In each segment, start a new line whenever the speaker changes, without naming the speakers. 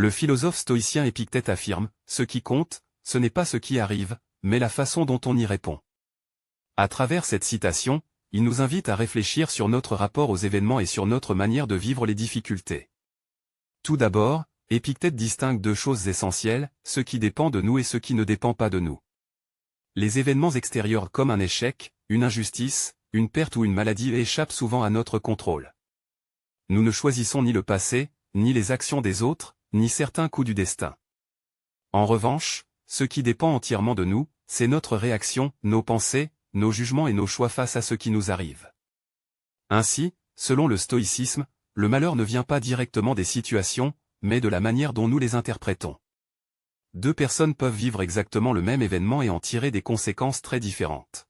Le philosophe stoïcien Épictète affirme, ce qui compte, ce n'est pas ce qui arrive, mais la façon dont on y répond. À travers cette citation, il nous invite à réfléchir sur notre rapport aux événements et sur notre manière de vivre les difficultés. Tout d'abord, Épictète distingue deux choses essentielles, ce qui dépend de nous et ce qui ne dépend pas de nous. Les événements extérieurs comme un échec, une injustice, une perte ou une maladie échappent souvent à notre contrôle. Nous ne choisissons ni le passé, ni les actions des autres, ni certains coups du destin. En revanche, ce qui dépend entièrement de nous, c'est notre réaction, nos pensées, nos jugements et nos choix face à ce qui nous arrive. Ainsi, selon le stoïcisme, le malheur ne vient pas directement des situations, mais de la manière dont nous les interprétons. Deux personnes peuvent vivre exactement le même événement et en tirer des conséquences très différentes.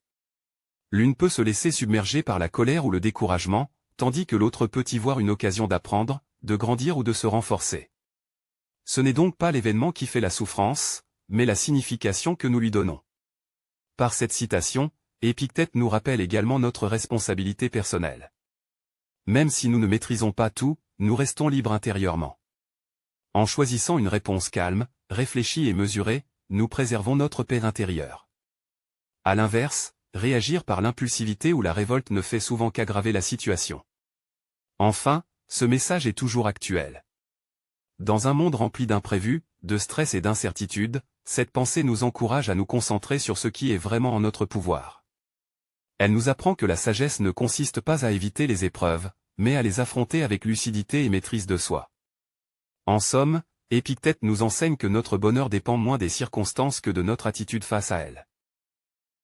L'une peut se laisser submerger par la colère ou le découragement, tandis que l'autre peut y voir une occasion d'apprendre, de grandir ou de se renforcer. Ce n'est donc pas l'événement qui fait la souffrance, mais la signification que nous lui donnons. Par cette citation, Épictète nous rappelle également notre responsabilité personnelle. Même si nous ne maîtrisons pas tout, nous restons libres intérieurement. En choisissant une réponse calme, réfléchie et mesurée, nous préservons notre paix intérieure. À l'inverse, réagir par l'impulsivité ou la révolte ne fait souvent qu'aggraver la situation. Enfin, ce message est toujours actuel. Dans un monde rempli d'imprévus, de stress et d'incertitudes, cette pensée nous encourage à nous concentrer sur ce qui est vraiment en notre pouvoir. Elle nous apprend que la sagesse ne consiste pas à éviter les épreuves, mais à les affronter avec lucidité et maîtrise de soi. En somme, Épictète nous enseigne que notre bonheur dépend moins des circonstances que de notre attitude face à elles.